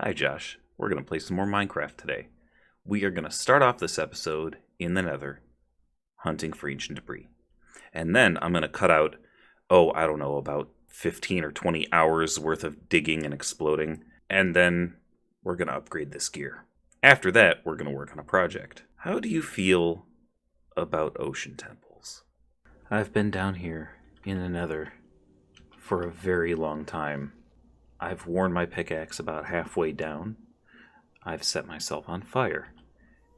Hi Josh, we're going to play some more Minecraft today. We are going to start off this episode in the Nether, hunting for ancient debris. And then I'm going to cut out, I don't know, about 15 or 20 hours worth of digging and exploding. And then we're going to upgrade this gear. After that, we're going to work on a project. How do you feel about ocean temples? I've been down here in the Nether for a very long time. I've worn my pickaxe about halfway down. I've set myself on fire.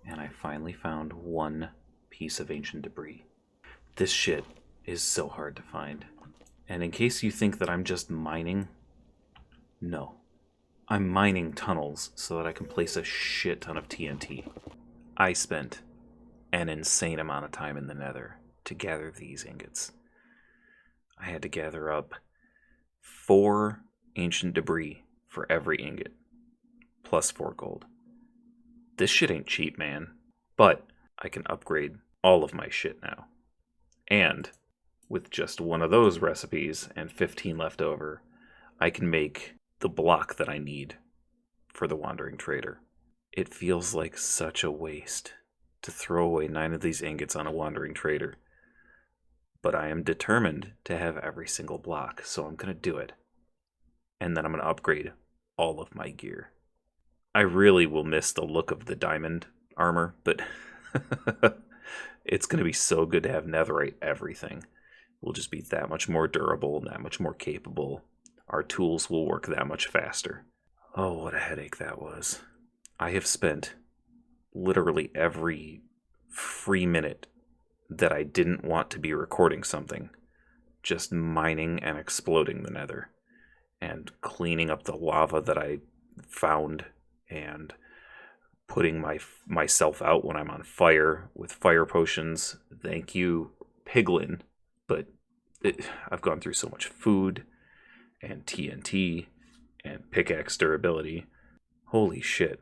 And I finally found one piece of ancient debris. This shit is so hard to find. And in case you think that I'm just mining, no. I'm mining tunnels so that I can place a shit ton of TNT. I spent an insane amount of time in the Nether to gather these ingots. I had to gather up 4 ancient debris for every ingot, plus 4 gold. This shit ain't cheap, man. But I can upgrade all of my shit now. And with just one of those recipes and 15 left over, I can make the block that I need for the Wandering Trader. It feels like such a waste to throw away 9 of these ingots on a Wandering Trader. But I am determined to have every single block, so I'm going to do it. And then I'm going to upgrade all of my gear. I really will miss the look of the diamond armor, but it's going to be so good to have netherite everything. We'll just be that much more durable, that much more capable. Our tools will work that much faster. Oh, what a headache that was. I have spent literally every free minute that I didn't want to be recording something just mining and exploding the nether and cleaning up the lava that I found and putting myself out when I'm on fire with fire potions. Thank you, Piglin. But I've gone through so much food and TNT and pickaxe durability. Holy shit.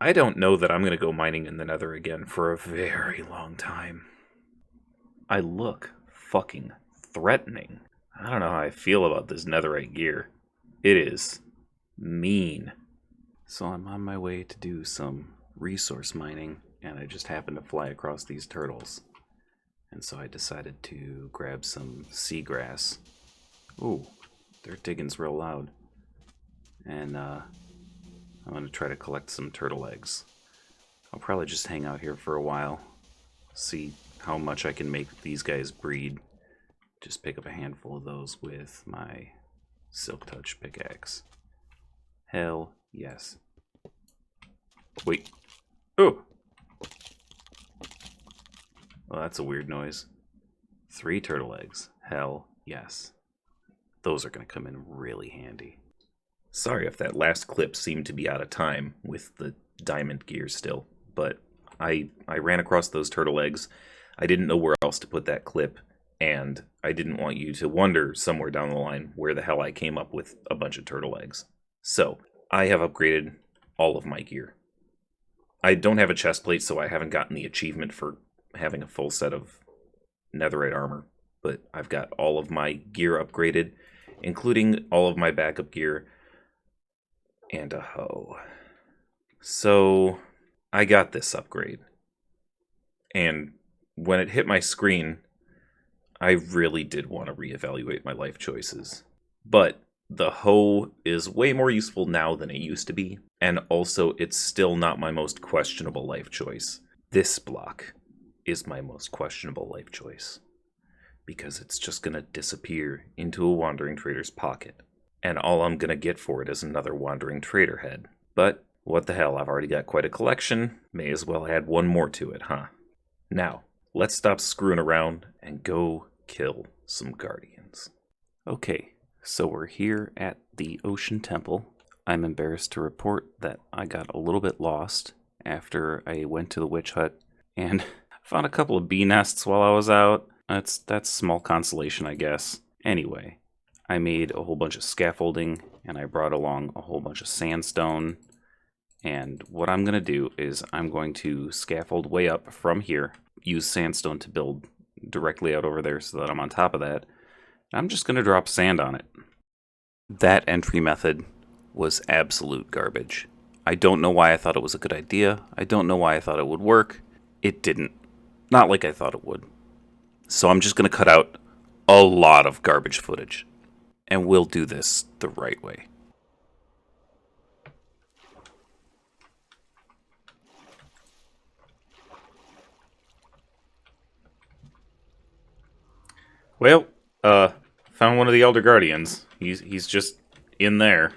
I don't know that I'm going to go mining in the Nether again for a very long time. I look fucking threatening. I don't know how I feel about this netherite gear. It is mean. So I'm on my way to do some resource mining, and I just happened to fly across these turtles. And so I decided to grab some seagrass. Ooh, their digging's real loud. And I'm going to try to collect some turtle eggs. I'll probably just hang out here for a while, see how much I can make these guys breed. Just pick up a handful of those with my Silk Touch pickaxe. Hell yes. Wait. Oh! Well, that's a weird noise. 3 turtle eggs. Hell yes. Those are going to come in really handy. Sorry if that last clip seemed to be out of time with the diamond gear still, but I ran across those turtle eggs. I didn't know where else to put that clip, and I didn't want you to wonder somewhere down the line where the hell I came up with a bunch of turtle eggs. So, I have upgraded all of my gear. I don't have a chest plate, so I haven't gotten the achievement for having a full set of netherite armor, but I've got all of my gear upgraded, including all of my backup gear, and a hoe. So, I got this upgrade. And when it hit my screen, I really did want to reevaluate my life choices. But the hoe is way more useful now than it used to be, and also it's still not my most questionable life choice. This block is my most questionable life choice, because it's just going to disappear into a Wandering Trader's pocket, and all I'm going to get for it is another Wandering Trader head. But what the hell, I've already got quite a collection, may as well add one more to it, huh? Now, let's stop screwing around and go kill some guardians. Okay, so we're here at the Ocean Temple. I'm embarrassed to report that I got a little bit lost after I went to the witch hut and found a couple of bee nests while I was out. That's small consolation, I guess. Anyway, I made a whole bunch of scaffolding and I brought along a whole bunch of sandstone. And what I'm going to do is I'm going to scaffold way up from here, use sandstone to build directly out over there so that I'm on top of that. I'm just going to drop sand on it. That entry method was absolute garbage. I don't know why I thought it was a good idea. I don't know why I thought it would work. It didn't. Not like I thought it would. So I'm just going to cut out a lot of garbage footage. And we'll do this the right way. Well, found one of the Elder Guardians. He's just in there.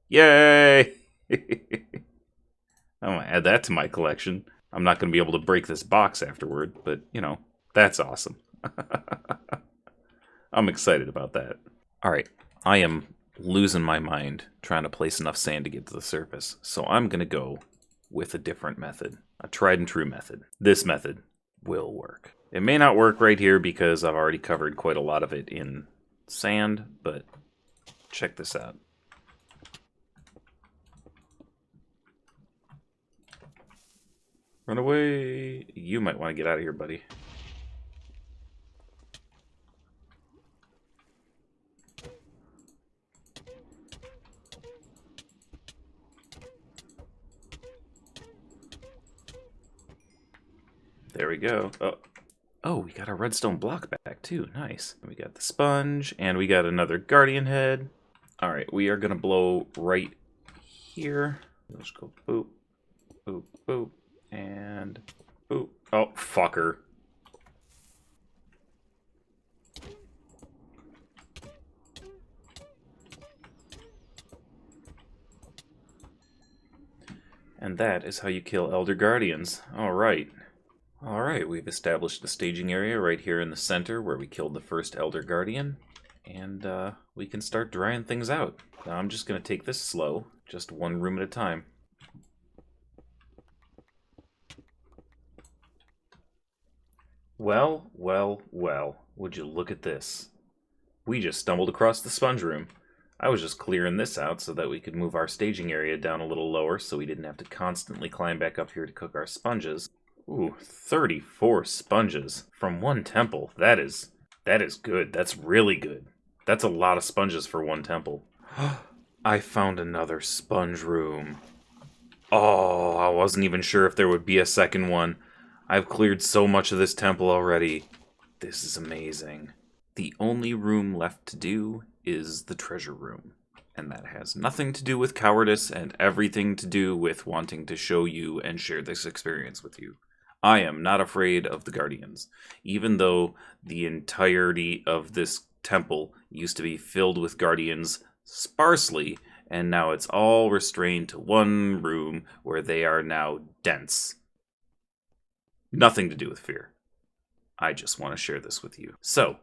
Yay! I'm gonna add that to my collection. I'm not gonna be able to break this box afterward, but, you know, that's awesome. I'm excited about that. Alright, I am losing my mind trying to place enough sand to get to the surface, so I'm gonna go with a different method. A tried and true method. This method will work. It may not work right here because I've already covered quite a lot of it in sand, but check this out. Run away! You might want to get out of here, buddy. There we go. Oh, we got a redstone block back too. Nice. We got the sponge, and we got another guardian head. Alright, we are going to blow right here. Let's go boop, boop, boop, and boop. Oh, fucker. And that is how you kill Elder Guardians. Alright. Alright, we've established a staging area right here in the center where we killed the first Elder Guardian. And we can start drying things out. Now I'm just going to take this slow, just one room at a time. Well, well, well, would you look at this. We just stumbled across the sponge room. I was just clearing this out so that we could move our staging area down a little lower so we didn't have to constantly climb back up here to cook our sponges. Ooh, 34 sponges from one temple. That is good. That's really good. That's a lot of sponges for one temple. I found another sponge room. Oh, I wasn't even sure if there would be a second one. I've cleared so much of this temple already. This is amazing. The only room left to do is the treasure room. And that has nothing to do with cowardice and everything to do with wanting to show you and share this experience with you. I am not afraid of the Guardians, even though the entirety of this temple used to be filled with Guardians sparsely, and now it's all restrained to one room where they are now dense. Nothing to do with fear. I just want to share this with you. So,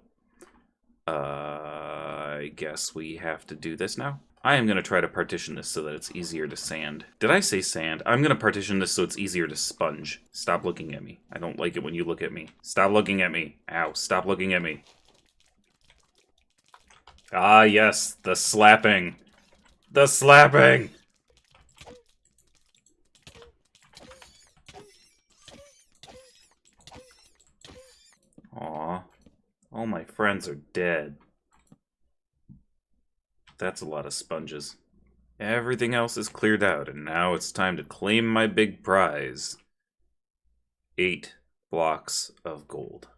I guess we have to do this now. I am going to try to partition this so that it's easier to sand. Did I say sand? I'm going to partition this so it's easier to sponge. Stop looking at me. I don't like it when you look at me. Stop looking at me. Ow, stop looking at me. Ah, yes, the slapping. The slapping! Aw, all my friends are dead. That's a lot of sponges. Everything else is cleared out, and now it's time to claim my big prize. 8 blocks of gold.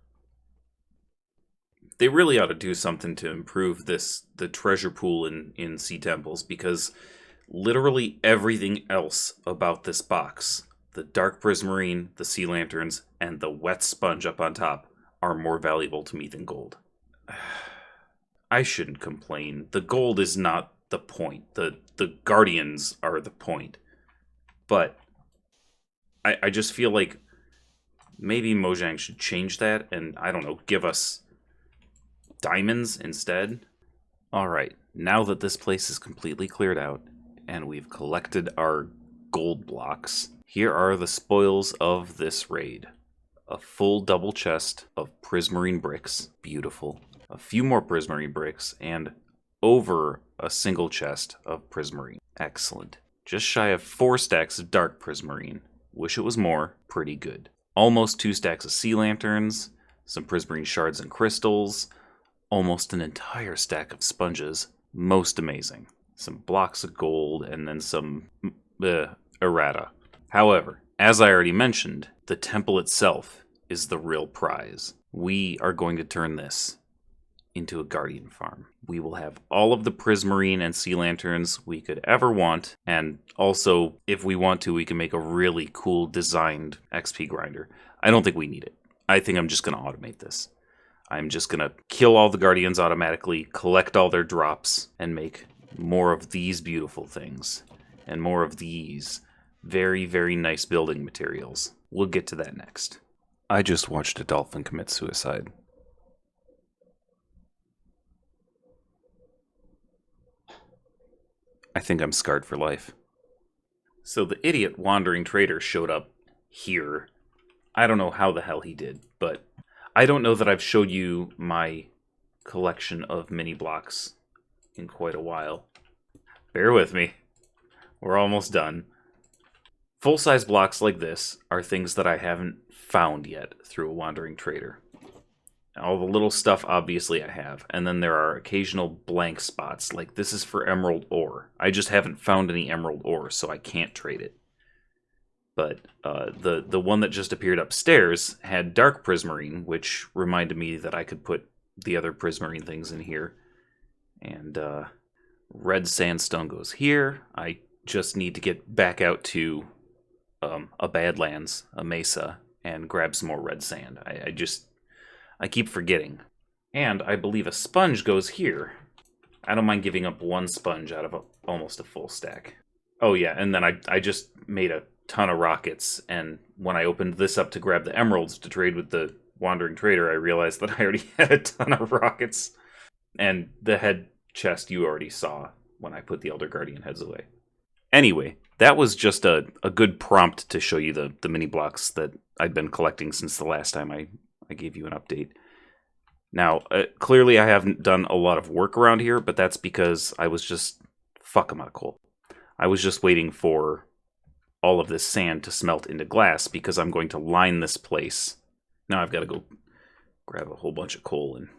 They really ought to do something to improve the treasure pool in Sea Temples, because literally everything else about this box, the dark prismarine, the sea lanterns, and the wet sponge up on top, are more valuable to me than gold. I shouldn't complain. The gold is not the point. The Guardians are the point. But I just feel like maybe Mojang should change that and, I don't know, give us diamonds instead. Alright, now that this place is completely cleared out and we've collected our gold blocks, here are the spoils of this raid. A full double chest of prismarine bricks. Beautiful. A few more prismarine bricks, and over a single chest of prismarine. Excellent. Just shy of 4 stacks of dark prismarine. Wish it was more. Pretty good. Almost 2 stacks of sea lanterns, some prismarine shards and crystals, almost an entire stack of sponges. Most amazing. Some blocks of gold, and then some errata. However, as I already mentioned, the temple itself is the real prize. We are going to turn this into a guardian farm. We will have all of the prismarine and sea lanterns we could ever want, and also, if we want to, we can make a really cool designed XP grinder. I don't think we need it. I think I'm just going to automate this. I'm just going to kill all the guardians automatically, collect all their drops, and make more of these beautiful things, and more of these very, very nice building materials. We'll get to that next. I just watched a dolphin commit suicide. I think I'm scarred for life. So the idiot wandering trader showed up here. I don't know how the hell he did, but I don't know that I've showed you my collection of mini blocks in quite a while. Bear with me. We're almost done. Full-size blocks like this are things that I haven't found yet through a wandering trader. All the little stuff, obviously, I have. And then there are occasional blank spots, like this is for emerald ore. I just haven't found any emerald ore, so I can't trade it. But the one that just appeared upstairs had dark prismarine, which reminded me that I could put the other prismarine things in here. And red sandstone goes here. I just need to get back out to a Badlands, a mesa, and grab some more red sand. I keep forgetting. And I believe a sponge goes here. I don't mind giving up one sponge out of almost a full stack. Oh yeah, and then I just made a ton of rockets, and when I opened this up to grab the emeralds to trade with the wandering trader, I realized that I already had a ton of rockets. And the head chest you already saw when I put the Elder Guardian heads away. Anyway, that was just a good prompt to show you the mini blocks that I'd been collecting since the last time I gave you an update. Now, clearly I haven't done a lot of work around here, but that's because I was just... Fuck, I'm out of coal. I was just waiting for all of this sand to smelt into glass because I'm going to line this place. Now I've got to go grab a whole bunch of coal and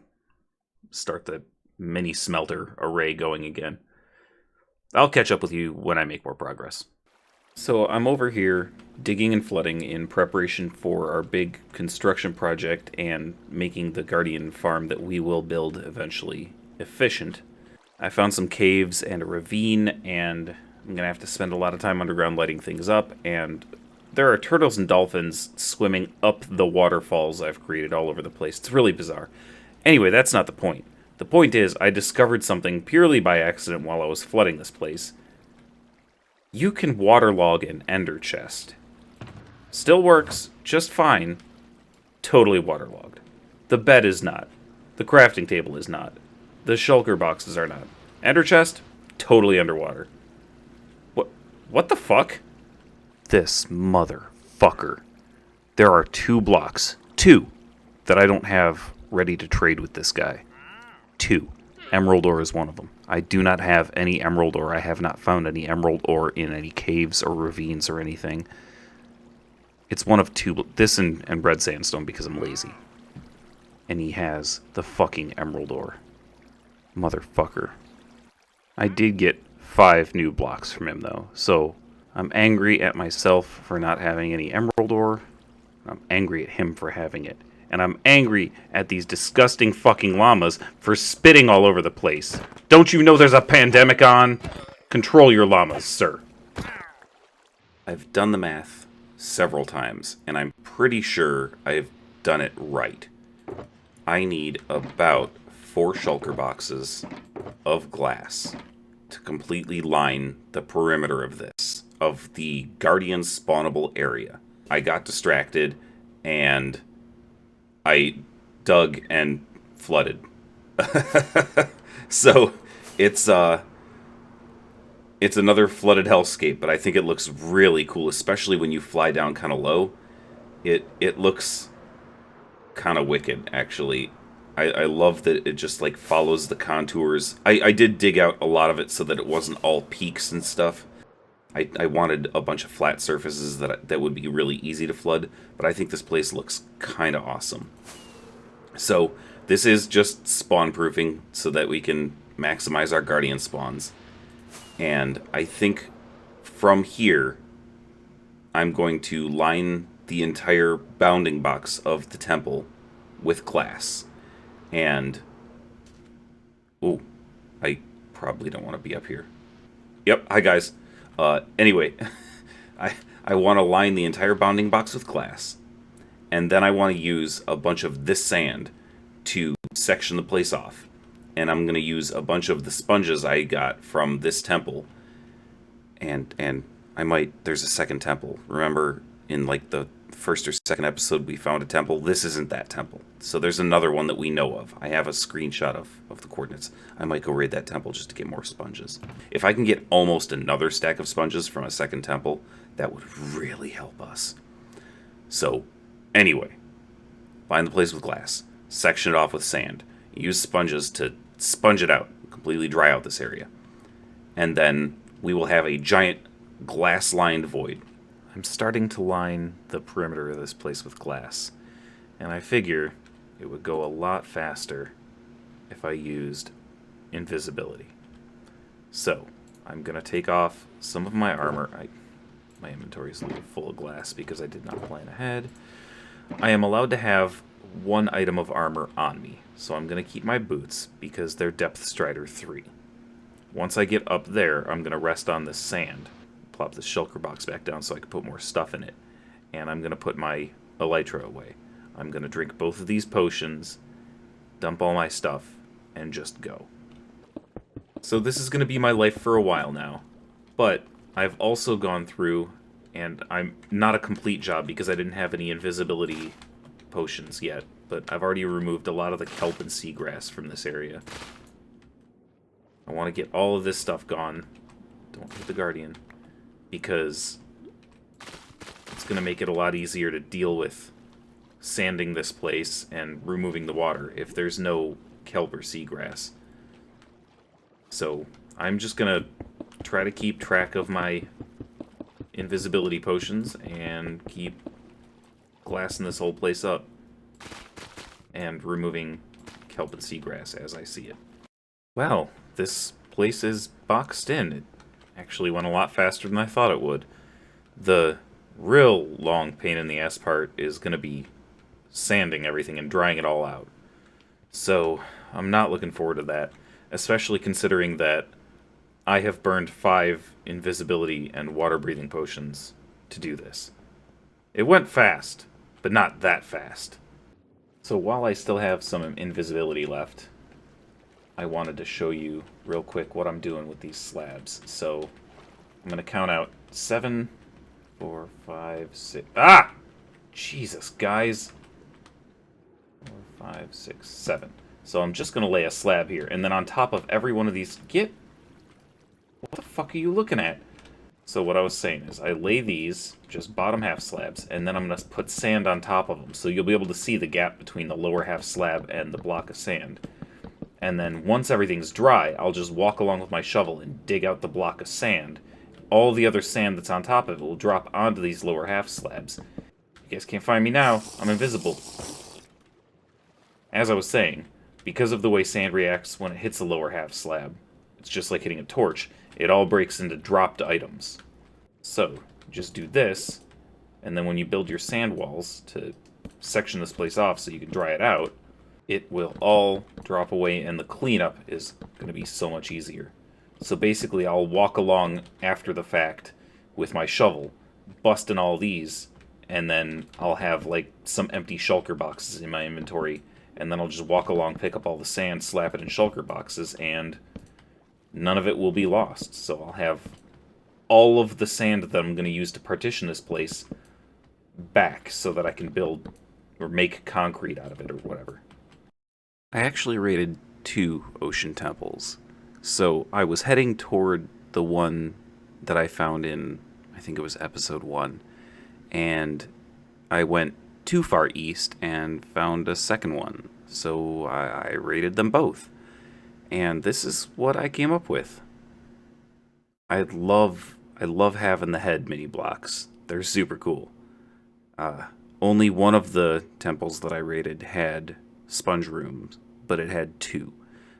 start the mini smelter array going again. I'll catch up with you when I make more progress. So I'm over here digging and flooding in preparation for our big construction project and making the Guardian farm that we will build eventually efficient. I found some caves and a ravine, and I'm going to have to spend a lot of time underground lighting things up, and there are turtles and dolphins swimming up the waterfalls I've created all over the place. It's really bizarre. Anyway, that's not the point. The point is, I discovered something purely by accident while I was flooding this place. You can waterlog an ender chest. Still works just fine. Totally waterlogged. The bed is not. The crafting table is not. The shulker boxes are not. Ender chest, totally underwater. What the fuck? This motherfucker. There are 2 blocks. 2. That I don't have ready to trade with this guy. 2. Emerald ore is one of them. I do not have any emerald ore. I have not found any emerald ore in any caves or ravines or anything. It's one of 2. This and red sandstone because I'm lazy. And he has the fucking emerald ore. Motherfucker. I did get 5 new blocks from him though. So I'm angry at myself for not having any emerald ore. I'm angry at him for having it. And I'm angry at these disgusting fucking llamas for spitting all over the place. Don't you know there's a pandemic on? Control your llamas, sir. I've done the math several times, and I'm pretty sure I've done it right. I need about 4 shulker boxes of glass to completely line the perimeter of this, of the Guardian spawnable area. I got distracted, and I dug and flooded. So it's another flooded hellscape, but I think it looks really cool, especially when you fly down kind of low. It looks kind of wicked, actually. I love that it just like follows the contours. I did dig out a lot of it so that it wasn't all peaks and stuff. I wanted a bunch of flat surfaces that would be really easy to flood, but I think this place looks kind of awesome. So this is just spawn proofing so that we can maximize our guardian spawns. And I think from here, I'm going to line the entire bounding box of the temple with glass. And, oh, I probably don't want to be up here. Yep, hi guys. Anyway, I want to line the entire bounding box with glass. And then I want to use a bunch of this sand to section the place off. And I'm going to use a bunch of the sponges I got from this temple. And there's a second temple. Remember in like the first or second episode we found a temple? This isn't that temple. So there's another one that we know of. I have a screenshot of the coordinates. I might go raid that temple just to get more sponges. If I can get almost another stack of sponges from a second temple, that would really help us. So, anyway, line the place with glass. Section it off with sand. Use sponges to sponge it out. Completely dry out this area. And then we will have a giant glass-lined void. I'm starting to line the perimeter of this place with glass, and I figure it would go a lot faster if I used invisibility. So, I'm going to take off some of my armor. My inventory is a little full of glass because I did not plan ahead. I am allowed to have one item of armor on me, so I'm going to keep my boots because they're Depth Strider 3. Once I get up there, I'm going to rest on this sand. Plop this shulker box back down so I can put more stuff in it. And I'm going to put my elytra away. I'm going to drink both of these potions, dump all my stuff, and just go. So this is going to be my life for a while now. But I've also gone through, and I'm not a complete job because I didn't have any invisibility potions yet, but I've already removed a lot of the kelp and seagrass from this area. I want to get all of this stuff gone. Don't hit the Guardian. Because it's going to make it a lot easier to deal with sanding this place and removing the water if there's no kelp or seagrass. So I'm just going to try to keep track of my invisibility potions and keep glassing this whole place up and removing kelp and seagrass as I see it. Wow, this place is boxed in. It actually went a lot faster than I thought it would. The real long pain in the ass part is going to be sanding everything and drying it all out. So I'm not looking forward to that, especially considering that I have burned 5 invisibility and water breathing potions to do this. It went fast, but not that fast. So while I still have some invisibility left, I wanted to show you real quick what I'm doing with these slabs. So I'm going to count out 7, 4, 5, 6... Ah! Jesus, guys. 4, 5, 6, 7. So I'm just going to lay a slab here. And then on top of every one of these... What the fuck are you looking at? So what I was saying is I lay these, just bottom half slabs, and then I'm going to put sand on top of them. So you'll be able to see the gap between the lower half slab and the block of sand. And then once everything's dry, I'll just walk along with my shovel and dig out the block of sand. All the other sand that's on top of it will drop onto these lower half slabs. You guys can't find me now. I'm invisible. As I was saying, because of the way sand reacts when it hits the lower half slab, it's just like hitting a torch. It all breaks into dropped items. So, just do this, and then when you build your sand walls to section this place off so you can dry it out, it will all drop away, and the cleanup is going to be so much easier. So basically, I'll walk along after the fact with my shovel, busting all these, and then I'll have, like, some empty shulker boxes in my inventory, and then I'll just walk along, pick up all the sand, slap it in shulker boxes, and none of it will be lost. So I'll have all of the sand that I'm going to use to partition this place back so that I can build or make concrete out of it or whatever. I actually raided 2 ocean temples. So I was heading toward the one that I found in, I think it was episode 1, and I went too far east and found a second one. So I raided them both. And this is what I came up with. I love I love having the head mini blocks. They're super cool. Only one of the temples that I raided had sponge rooms, but it had two.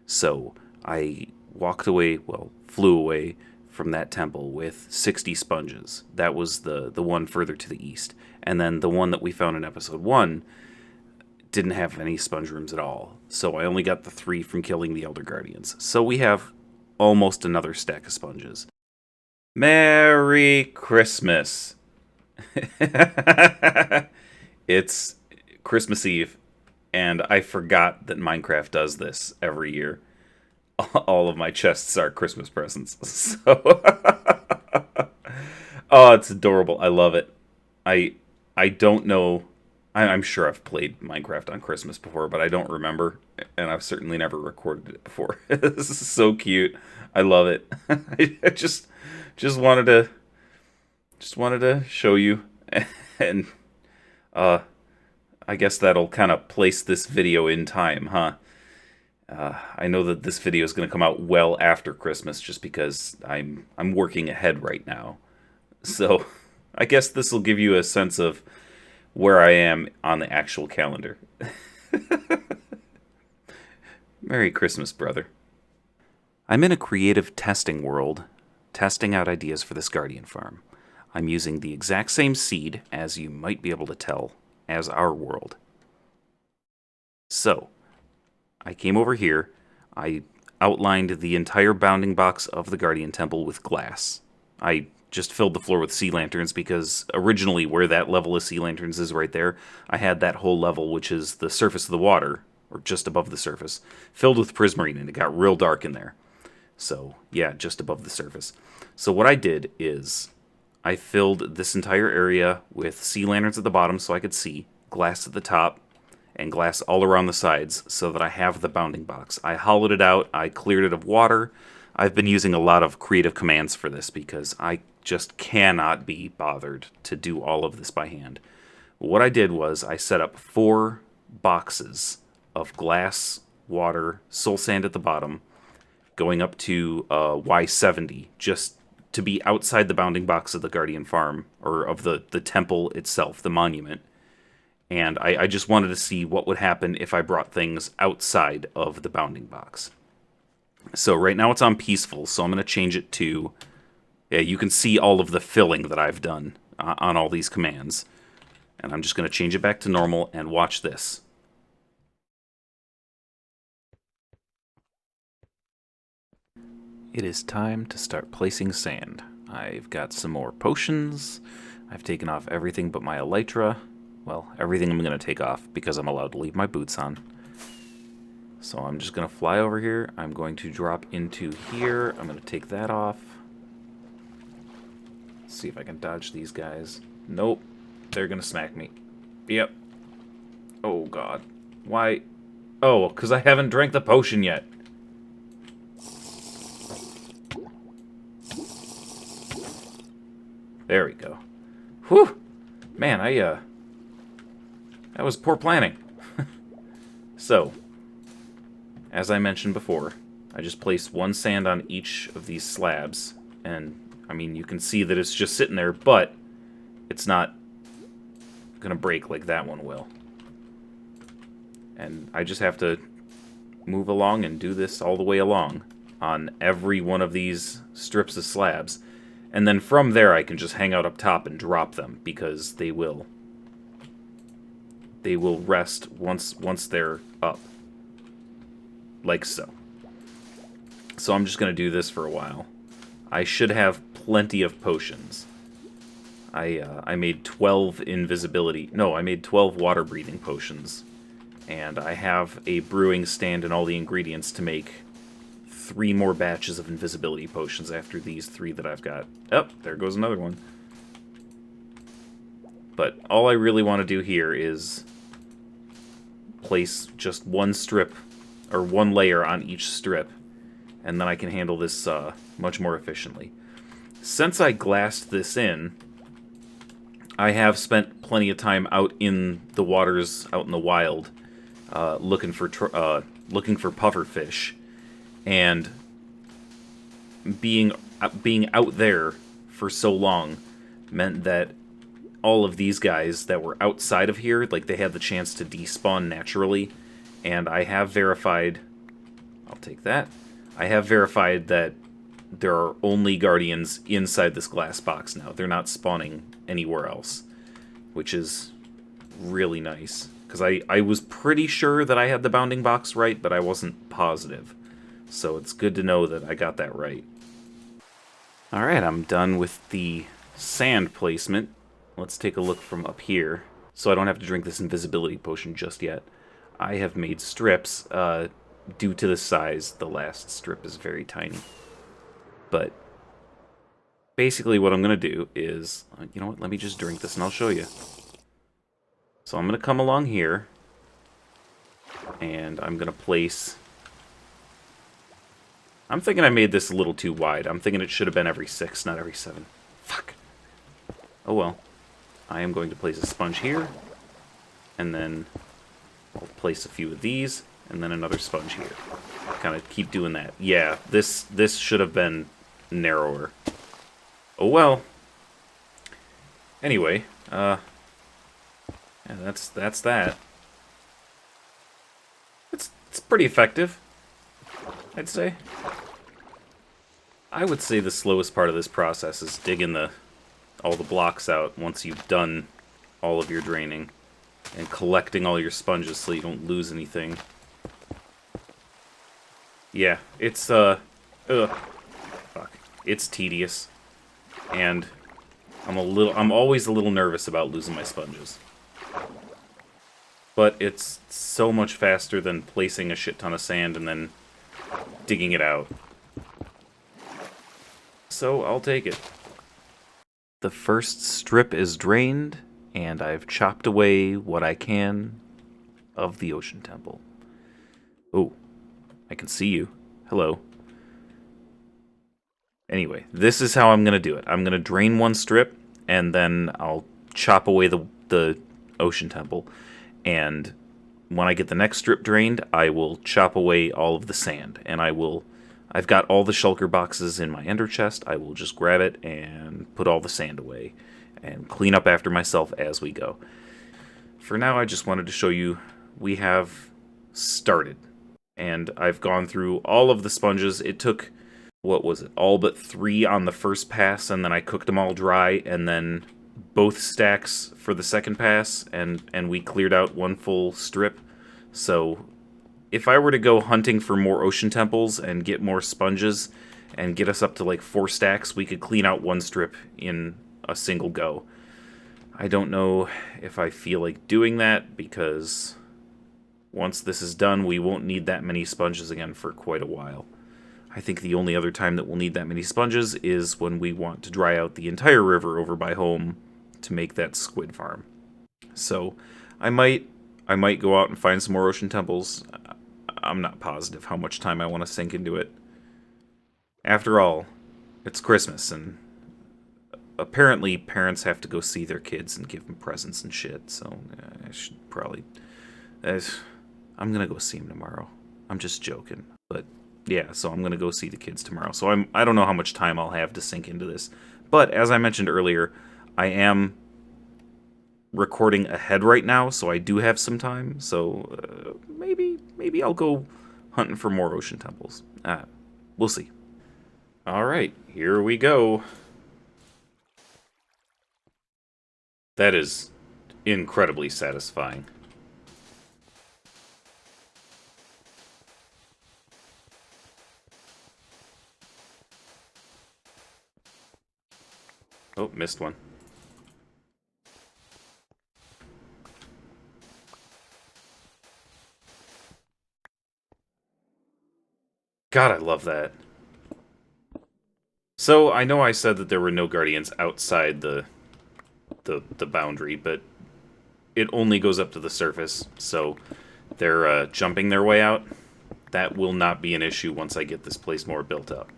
So I walked away, well, flew away from that temple with 60 sponges. That was the one further to the east. And then the one that we found in episode 1 didn't have any sponge rooms at all. So I only got the 3 from killing the Elder Guardians. So we have almost another stack of sponges. Merry Christmas! It's Christmas Eve, and I forgot that Minecraft does this every year. All of my chests are Christmas presents. So, oh, it's adorable. I love it. I don't know. I'm sure I've played Minecraft on Christmas before, but I don't remember, and I've certainly never recorded it before. This is so cute. I love it. I just wanted to show you, and I guess that'll kind of place this video in time, huh? I know that this video is going to come out well after Christmas, just because I'm working ahead right now. So I guess this will give you a sense of where I am on the actual calendar. Merry Christmas, brother. I'm in a creative testing world, testing out ideas for this Guardian farm. I'm using the exact same seed, as you might be able to tell, as our world. So, I came over here, I outlined the entire bounding box of the Guardian Temple with glass. I just filled the floor with sea lanterns because originally where that level of sea lanterns is right there, I had that whole level, which is the surface of the water, or just above the surface, filled with prismarine, and it got real dark in there. So, yeah, just above the surface. So what I did is I filled this entire area with sea lanterns at the bottom so I could see, glass at the top, and glass all around the sides so that I have the bounding box. I hollowed it out, I cleared it of water. I've been using a lot of creative commands for this because I just cannot be bothered to do all of this by hand. What I did was I set up 4 boxes of glass, water, soul sand at the bottom, going up to Y70, just to be outside the bounding box of the Guardian Farm, or of the temple itself, the monument. And I just wanted to see what would happen if I brought things outside of the bounding box. So right now it's on peaceful, so I'm going to change it to... Yeah, you can see all of the filling that I've done on all these commands. And I'm just going to change it back to normal and watch this. It is time to start placing sand. I've got some more potions. I've taken off everything but my elytra. Well, everything I'm going to take off because I'm allowed to leave my boots on. So I'm just going to fly over here. I'm going to drop into here. I'm going to take that off. Let's see if I can dodge these guys. Nope. They're going to smack me. Yep. Oh, God. Why? Oh, because I haven't drank the potion yet. There we go. Whew! Man, that was poor planning. So, as I mentioned before, I just placed 1 sand on each of these slabs, and, I mean, you can see that it's just sitting there, but it's not gonna break like that one will. And I just have to move along and do this all the way along on every one of these strips of slabs. And then from there I can just hang out up top and drop them, because they will rest once they're up. Like so. So I'm just going to do this for a while. I should have plenty of potions. I made 12 invisibility... No, I made 12 water-breathing potions. And I have a brewing stand and all the ingredients to make 3 more batches of invisibility potions after these 3 that I've got. Oh, there goes another one. But all I really want to do here is place just 1 strip, or 1 layer on each strip, and then I can handle this much more efficiently. Since I glassed this in, I have spent plenty of time out in the waters, out in the wild, looking for pufferfish. And being out there for so long meant that all of these guys that were outside of here, like, they had the chance to despawn naturally, and I have verified... I'll take that. I have verified that there are only guardians inside this glass box now. They're not spawning anywhere else, which is really nice. Because I was pretty sure that I had the bounding box right, but I wasn't positive. So it's good to know that I got that right. Alright, I'm done with the sand placement. Let's take a look from up here, so I don't have to drink this invisibility potion just yet. I have made strips. Due to the size, the last strip is very tiny. But basically what I'm going to do is, you know what, let me just drink this and I'll show you. So I'm going to come along here, and I'm going to place... I'm thinking I made this a little too wide. I'm thinking it should have been every 6, not every 7. Fuck. Oh well. I am going to place a sponge here, and then I'll place a few of these, and then another sponge here. Kind of keep doing that. Yeah, this should have been narrower. Oh well. Anyway, yeah, that's that. It's pretty effective, I'd say. I would say the slowest part of this process is digging all the blocks out once you've done all of your draining, and collecting all your sponges so you don't lose anything. Yeah, it's fuck. It's tedious, and I'm always a little nervous about losing my sponges. But it's so much faster than placing a shit ton of sand and then digging it out. So I'll take it. The first strip is drained, and I've chopped away what I can of the ocean temple. Oh, I can see you. Hello. Anyway, this is how I'm going to do it. I'm going to drain one strip, and then I'll chop away the ocean temple. And when I get the next strip drained, I will chop away all of the sand. And I've got all the shulker boxes in my ender chest. I will just grab it and put all the sand away and clean up after myself as we go. For now, I just wanted to show you we have started. And I've gone through all of the sponges. It took, what was it, all but 3 on the first pass, and then I cooked them all dry, and then both stacks for the second pass, and we cleared out one full strip. So if I were to go hunting for more ocean temples and get more sponges and get us up to like 4 stacks, we could clean out one strip in a single go. I don't know if I feel like doing that, because once this is done, we won't need that many sponges again for quite a while. I think the only other time that we'll need that many sponges is when we want to dry out the entire river over by home to make that squid farm. So I might go out and find some more ocean temples. I'm not positive how much time I want to sink into it. After all, it's Christmas, and apparently parents have to go see their kids and give them presents and shit, so I should probably... I'm gonna go see them tomorrow. I'm just joking, but yeah, so I'm gonna go see the kids tomorrow. So I don't know how much time I'll have to sink into this, but as I mentioned earlier, I am recording ahead right now, so I do have some time. So maybe I'll go hunting for more ocean temples. We'll see. All right, here we go. That is incredibly satisfying. Oh, missed one. God, I love that. So, I know I said that there were no guardians outside the boundary, but it only goes up to the surface, so they're jumping their way out. That will not be an issue once I get this place more built up.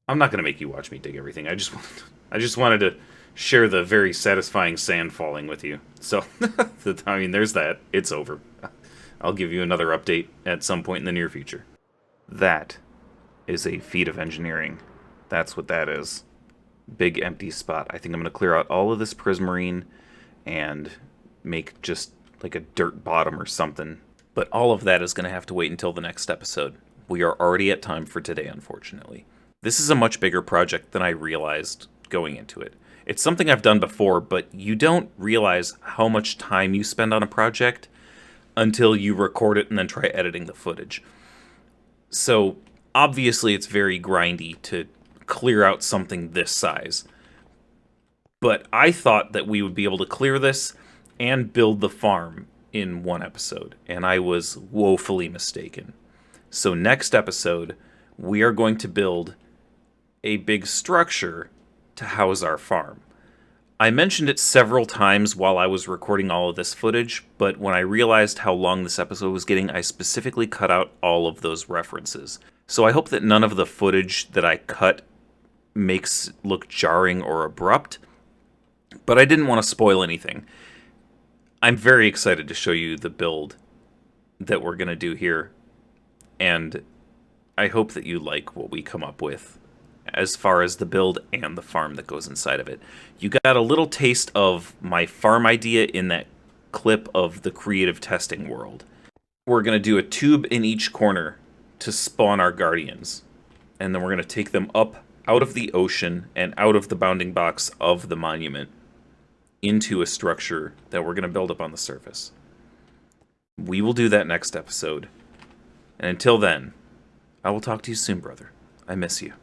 I'm not going to make you watch me dig everything. I just wanted to share the very satisfying sand falling with you. So, I mean, there's that. It's over. I'll give you another update at some point in the near future. That is a feat of engineering. That's what that is. big empty spot. I think I'm going to clear out all of this prismarine and make just like a dirt bottom or something. But all of that is going to have to wait until the next episode. We are already at time for today, unfortunately. This is a much bigger project than I realized going into it. It's something I've done before, but you don't realize how much time you spend on a project until you record it and then try editing the footage. So, obviously, it's very grindy to clear out something this size. But I thought that we would be able to clear this and build the farm in one episode, and I was woefully mistaken. So next episode, we are going to build a big structure to house our farm. I mentioned it several times while I was recording all of this footage, but when I realized how long this episode was getting, I specifically cut out all of those references. So I hope that none of the footage that I cut makes it look jarring or abrupt, but I didn't want to spoil anything. I'm very excited to show you the build that we're going to do here, and I hope that you like what we come up with as far as the build and the farm that goes inside of it. You got a little taste of my farm idea in that clip of the creative testing world. We're going to do a tube in each corner to spawn our guardians, and then we're going to take them up out of the ocean and out of the bounding box of the monument into a structure that we're going to build up on the surface. We will do that next episode. And until then, I will talk to you soon, brother. I miss you.